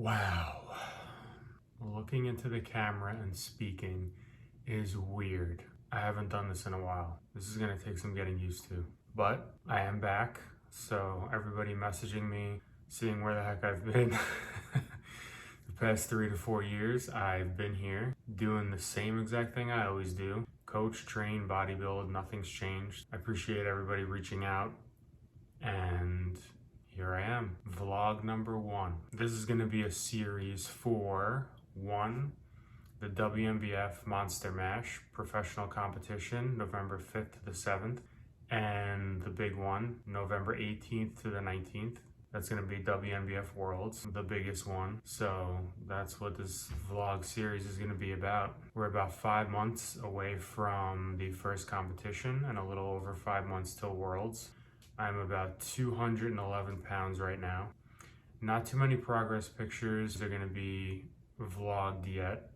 Wow. Looking into the camera and speaking is weird. I haven't done this in a while. This is gonna take some getting used to. But I am back, so everybody messaging me, seeing where the heck I've been. The past 3 to 4 years, I've been here doing the same exact thing I always do. Coach, train, bodybuild, nothing's changed. I appreciate everybody reaching out, and here I am, vlog number 1. This is gonna be a series for 1, the WNBF Monster Mash professional competition, November 5th to the 7th, and the big one, November 18th to the 19th. That's gonna be WNBF Worlds, the biggest one. So that's what this vlog series is gonna be about. We're about 5 months away from the first competition and a little over 5 months till Worlds. I'm about 211 pounds right now. Not too many progress pictures are gonna be vlogged yet.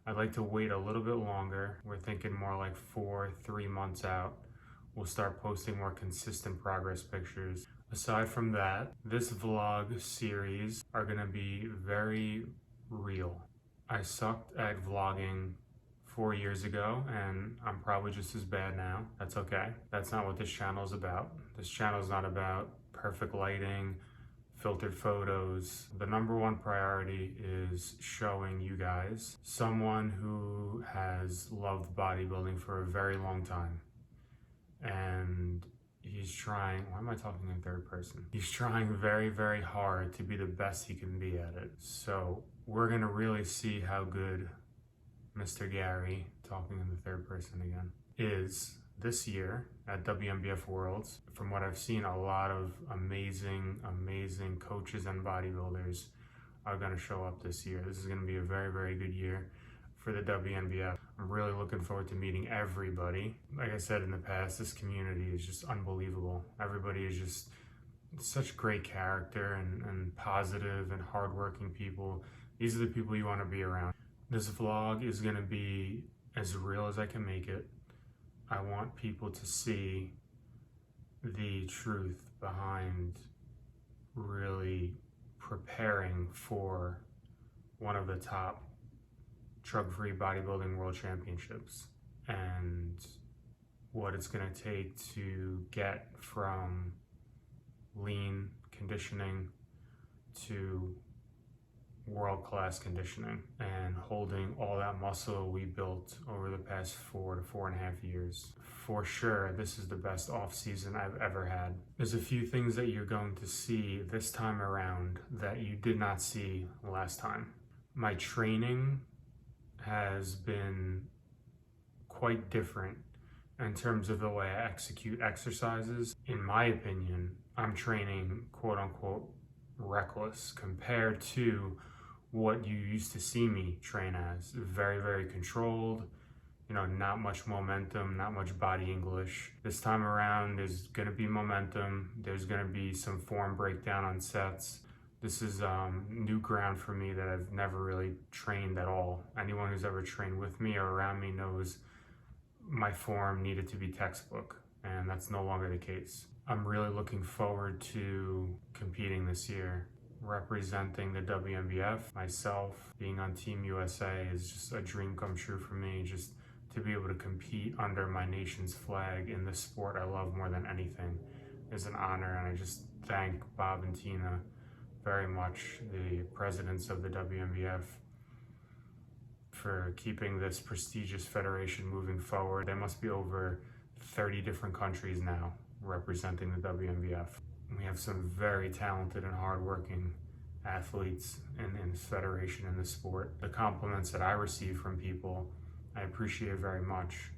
I'd like to wait a little bit longer. We're thinking more like 3 months out. We'll start posting more consistent progress pictures. Aside from that, this vlog series are gonna be very real. I sucked at vlogging 4 years ago, and I'm probably just as bad now. That's okay. That's not what this channel is about. This channel is not about perfect lighting, filtered photos. The number one priority is showing you guys someone who has loved bodybuilding for a very long time. And he's trying, why am I talking in third person? He's trying very, very hard to be the best he can be at it. So we're gonna really see how good Mr. Gary, talking in the third person again, is this year at WNBF Worlds. From what I've seen, a lot of amazing coaches and bodybuilders are gonna show up this year. This is gonna be a very, very good year for the WNBF. I'm really looking forward to meeting everybody. Like I said in the past, this community is just unbelievable. Everybody is just such great character and positive and hardworking people. These are the people you wanna be around. This vlog is gonna be as real as I can make it. I want people to see the truth behind really preparing for one of the top drug-free bodybuilding world championships and what it's going to take to get from lean conditioning to world-class conditioning and holding all that muscle we built over the past 4 to 4.5 years. For sure, this is the best off-season I've ever had. There's a few things that you're going to see this time around that you did not see last time. My training has been quite different in terms of the way I execute exercises. In my opinion, I'm training quote-unquote reckless compared to what you used to see me train as. Very, very controlled, not much momentum, not much body English. This time around, there's gonna be momentum. There's gonna be some form breakdown on sets. This is new ground for me that I've never really trained at all. Anyone who's ever trained with me or around me knows my form needed to be textbook, and that's no longer the case. I'm really looking forward to competing this year, representing the WNBF. Myself, being on Team USA is just a dream come true for me, just to be able to compete under my nation's flag in the sport I love more than anything is an honor, and I just thank Bob and Tina very much, the presidents of the WNBF, for keeping this prestigious federation moving forward. There must be over 30 different countries now representing the WNBF. We have some very talented and hardworking athletes in this federation, in this sport. The compliments that I receive from people, I appreciate very much,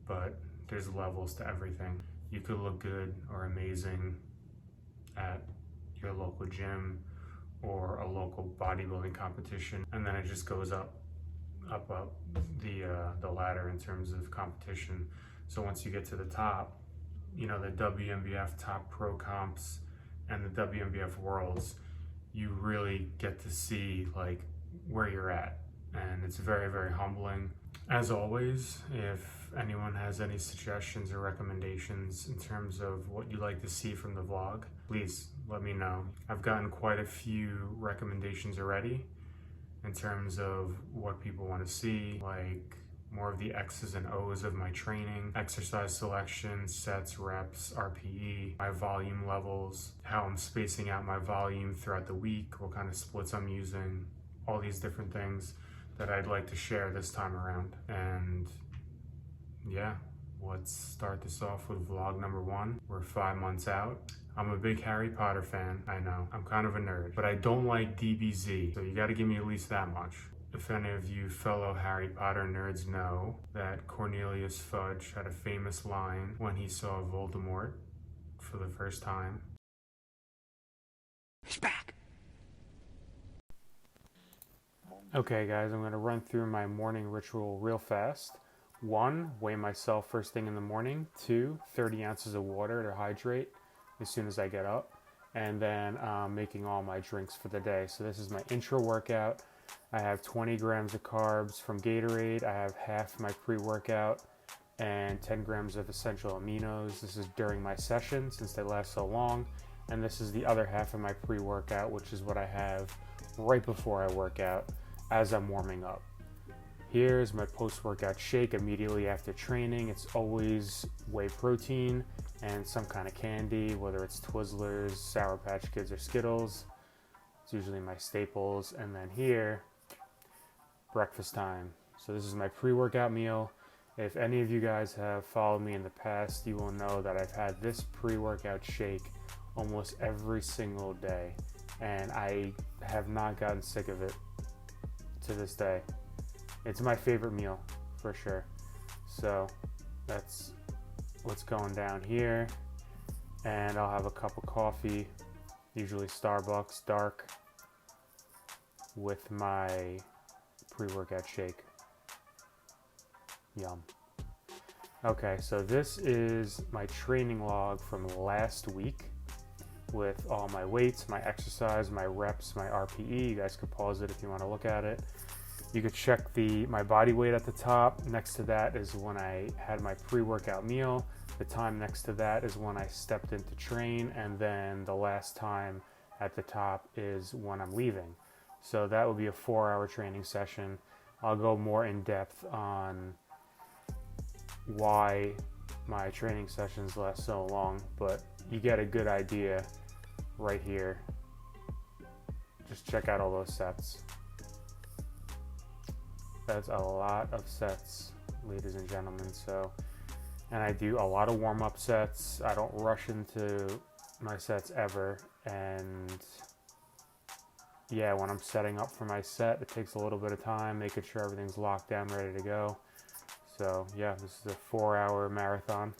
but there's levels to everything. You could look good or amazing at your local gym or a local bodybuilding competition, and then it just goes up the ladder in terms of competition. So once you get to the top, you know, the WNBF top pro comps and the WNBF worlds, you really get to see like where you're at, and it's very, very humbling. As always, if anyone has any suggestions or recommendations in terms of what you'd like to see from the vlog, please let me know. I've gotten quite a few recommendations already in terms of what people want to see, like more of the X's and O's of my training, exercise selection, sets, reps, RPE, my volume levels, how I'm spacing out my volume throughout the week, what kind of splits I'm using, all these different things that I'd like to share this time around. And yeah, let's start this off with vlog number 1. We're 5 months out. I'm a big Harry Potter fan, I know. I'm kind of a nerd, but I don't like DBZ, so you gotta give me at least that much. If any of you fellow Harry Potter nerds know that Cornelius Fudge had a famous line when he saw Voldemort for the first time. He's back! Okay guys, I'm gonna run through my morning ritual real fast. 1, weigh myself first thing in the morning. 2, 30 ounces of water to hydrate as soon as I get up. And then making all my drinks for the day. So this is my intro workout. I have 20 grams of carbs from Gatorade. I have half my pre-workout and 10 grams of essential aminos. This is during my session since they last so long. And this is the other half of my pre-workout, which is what I have right before I work out as I'm warming up. Here's my post-workout shake immediately after training. It's always whey protein and some kind of candy, whether it's Twizzlers, Sour Patch Kids, or Skittles. It's usually my staples. And then here, breakfast time. So this is my pre-workout meal. If any of you guys have followed me in the past, you will know that I've had this pre-workout shake almost every single day, and I have not gotten sick of it to this day. It's my favorite meal for sure. So that's what's going down here. And I'll have a cup of coffee, usually Starbucks dark, with my pre-workout shake. Yum. Okay, so this is my training log from last week with all my weights, my exercise, my reps, my RPE. You guys could pause it if you want to look at it. You could check my body weight at the top. Next to that is when I had my pre-workout meal. The time next to that is when I stepped in to train, and then the last time at the top is when I'm leaving. So that would be a 4-hour training session. I'll go more in depth on why my training sessions last so long, but you get a good idea right here. Just check out all those sets. That's a lot of sets, ladies and gentlemen. So, and I do a lot of warm-up sets. I don't rush into my sets ever. And yeah, when I'm setting up for my set, it takes a little bit of time, making sure everything's locked down, ready to go. So yeah, this is a 4-hour marathon.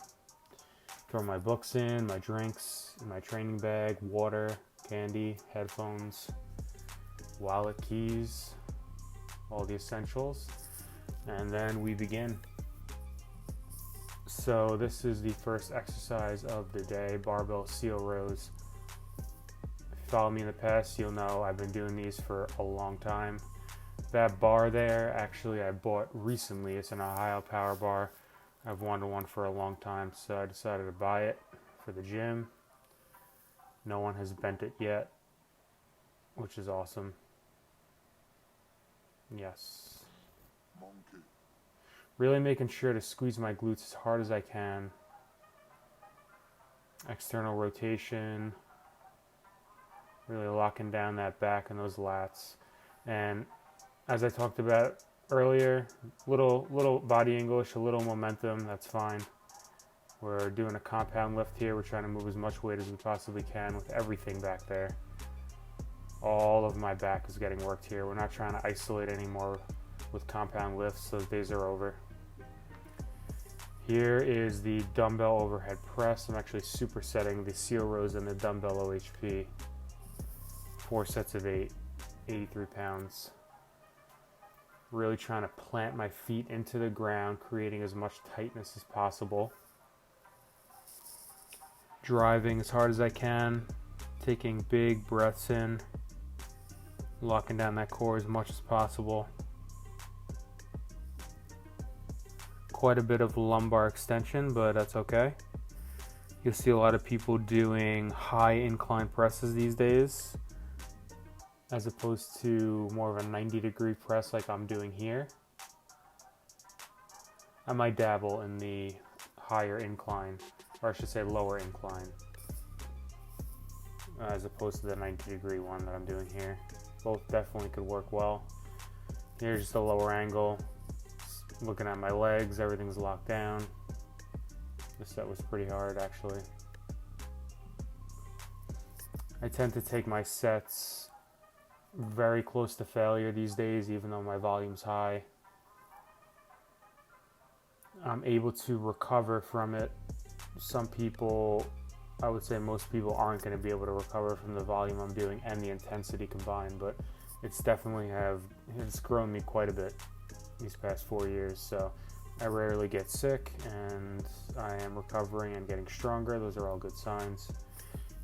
Throw my books in, my drinks, my training bag, water, candy, headphones, wallet, keys, all the essentials, and then we begin. So this is the first exercise of the day, barbell seal rows. If you follow me in the past, you'll know I've been doing these for a long time. That bar there, actually I bought recently. It's an Ohio Power Bar. I've wanted one for a long time, so I decided to buy it for the gym. No one has bent it yet, which is awesome. Yes. Monkey. Really making sure to squeeze my glutes as hard as I can. External rotation. Really locking down that back and those lats. And as I talked about earlier. Little body English, a little momentum, that's fine. We're doing a compound lift here. We're trying to move as much weight as we possibly can with everything back there. All of my back is getting worked here. We're not trying to isolate anymore with compound lifts. Those days are over. Here is the dumbbell overhead press. I'm actually supersetting the seal rows and the dumbbell OHP. 4 sets of 8, 83 pounds. Really trying to plant my feet into the ground, creating as much tightness as possible. Driving as hard as I can, taking big breaths in, locking down that core as much as possible. Quite a bit of lumbar extension, but that's okay. You'll see a lot of people doing high incline presses these days, as opposed to more of a 90-degree press like I'm doing here. I might dabble in the higher incline, or I should say lower incline, as opposed to the 90-degree one that I'm doing here. Both definitely could work well. Here's just a lower angle. Looking at my legs, everything's locked down. This set was pretty hard, actually. I tend to take my sets very close to failure these days, even though my volume's high. I'm able to recover from it. Some people, I would say most people, aren't going to be able to recover from the volume I'm doing and the intensity combined, but it's grown me quite a bit these past 4 years. So I rarely get sick, and I am recovering and getting stronger. Those are all good signs.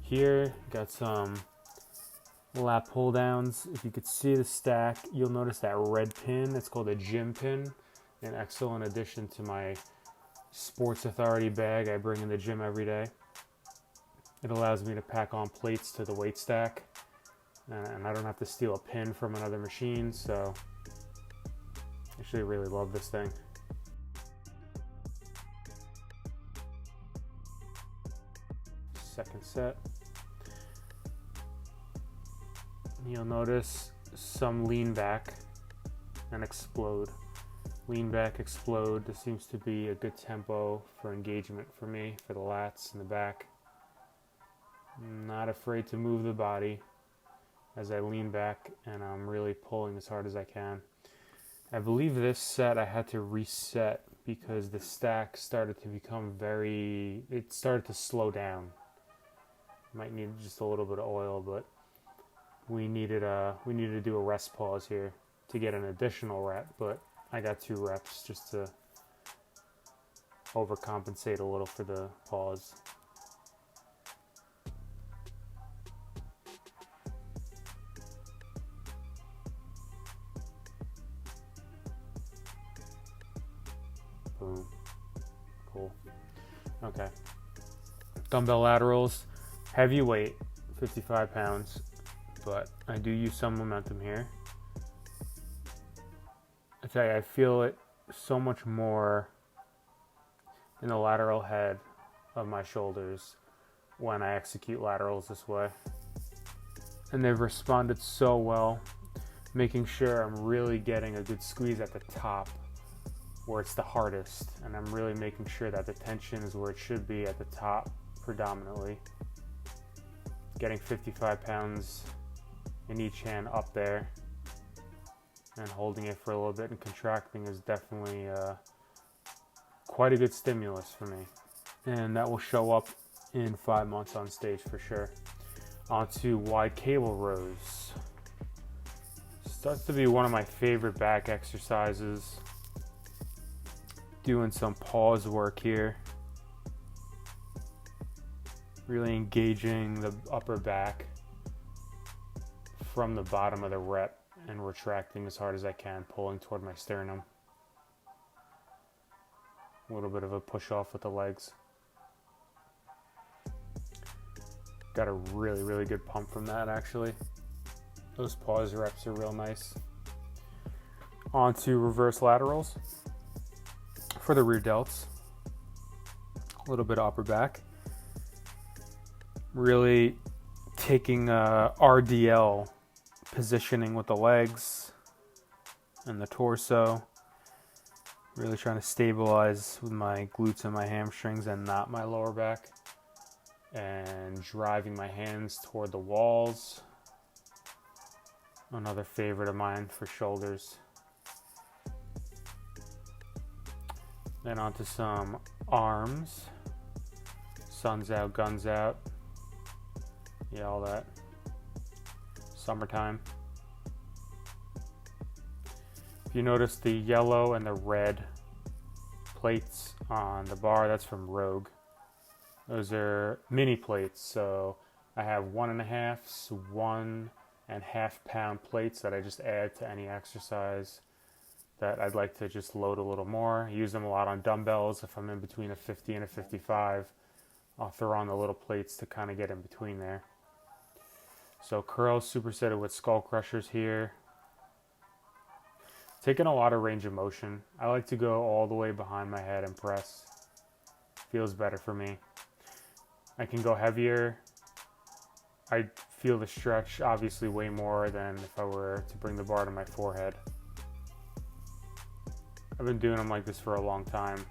Here, got some lat pull downs. If you could see the stack, you'll notice that red pin. It's called a gym pin, an excellent addition to my Sports Authority bag I bring in the gym every day. It allows me to pack on plates to the weight stack, and I don't have to steal a pin from another machine, so I actually really love this thing. Second set. You'll notice some lean back and explode. Lean back, explode. This seems to be a good tempo for engagement for me, for the lats and the back. Not afraid to move the body as I lean back, and I'm really pulling as hard as I can. I believe this set I had to reset because the stack started to become it started to slow down. Might need just a little bit of oil, but we needed to do a rest pause here to get an additional rep, but I got 2 reps just to overcompensate a little for the pause. Boom. Cool. Okay. Dumbbell laterals, heavy weight, 55 pounds, but I do use some momentum here. I tell you, I feel it so much more in the lateral head of my shoulders when I execute laterals this way. And they've responded so well, making sure I'm really getting a good squeeze at the top where it's the hardest, and I'm really making sure that the tension is where it should be at the top predominantly. Getting 55 pounds in each hand up there and holding it for a little bit and contracting is definitely quite a good stimulus for me, and that will show up in 5 months on stage for sure. Onto wide cable rows. Starts to be one of my favorite back exercises. Doing some pause work here, really engaging the upper back from the bottom of the rep and retracting as hard as I can, pulling toward my sternum. A little bit of a push off with the legs. Got a really good pump from that, actually. Those pause reps are real nice. On to reverse laterals for the rear delts. A little bit of upper back. Really taking RDL positioning with the legs. and the torso. Really trying to stabilize with my glutes and my hamstrings and not my lower back. And driving my hands toward the walls. Another favorite of mine for shoulders. Then onto some arms. Sun's out, guns out. Yeah, all that. Summertime. If you notice the yellow and the red plates on the bar, that's from Rogue. Those are mini plates, so I have 1.5s, 1.5 pound plates that I just add to any exercise that I'd like to just load a little more. I use them a lot on dumbbells. If I'm in between a 50 and a 55, I'll throw on the little plates to kind of get in between there. So curls supersetted with skull crushers here. Taking a lot of range of motion. I like to go all the way behind my head and press. Feels better for me. I can go heavier. I feel the stretch obviously way more than if I were to bring the bar to my forehead. I've been doing them like this for a long time.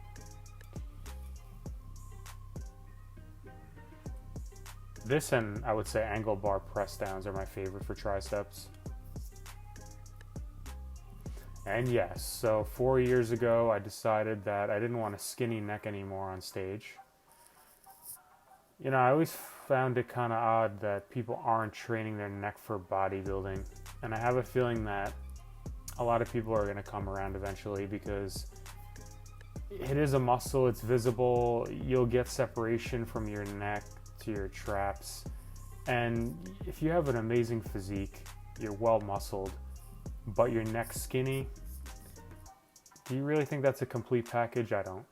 This and I would say angle bar press downs are my favorite for triceps. And yes, so 4 years ago I decided that I didn't want a skinny neck anymore on stage. You know, I always found it kind of odd that people aren't training their neck for bodybuilding. And I have a feeling that a lot of people are going to come around eventually because it is a muscle, it's visible, you'll get separation from your neck to your traps. And if you have an amazing physique, you're well muscled, but your neck's skinny, do you really think that's a complete package? I don't.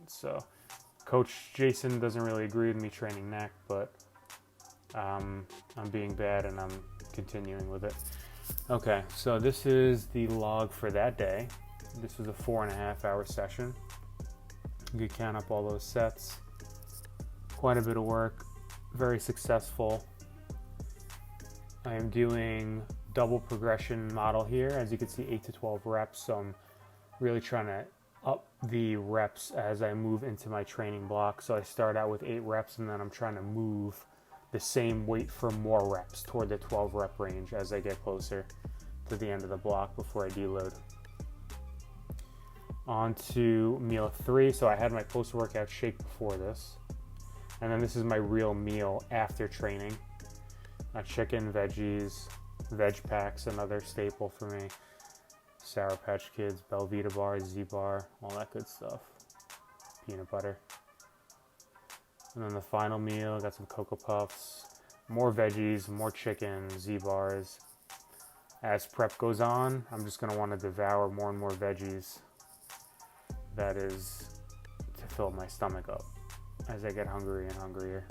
So Coach Jason doesn't really agree with me training neck, but I'm being bad and I'm continuing with it. Okay, so this is the log for that day. This was a 4.5 hour session. You could count up all those sets. Quite a bit of work, very successful. I am doing double progression model here. As you can see, 8 to 12 reps. So I'm really trying to up the reps as I move into my training block. So I start out with 8 reps and then I'm trying to move the same weight for more reps toward the 12 rep range as I get closer to the end of the block before I deload. On to meal 3. So I had my post-workout shake before this. And then this is my real meal after training. Chicken, veggies, veg packs, another staple for me. Sour Patch Kids, Belvita bar, Z-bar, all that good stuff. Peanut butter. And then the final meal, got some Cocoa Puffs, more veggies, more chicken, Z-bars. As prep goes on, I'm just going to want to devour more and more veggies. That is to fill my stomach up as I get hungrier and hungrier.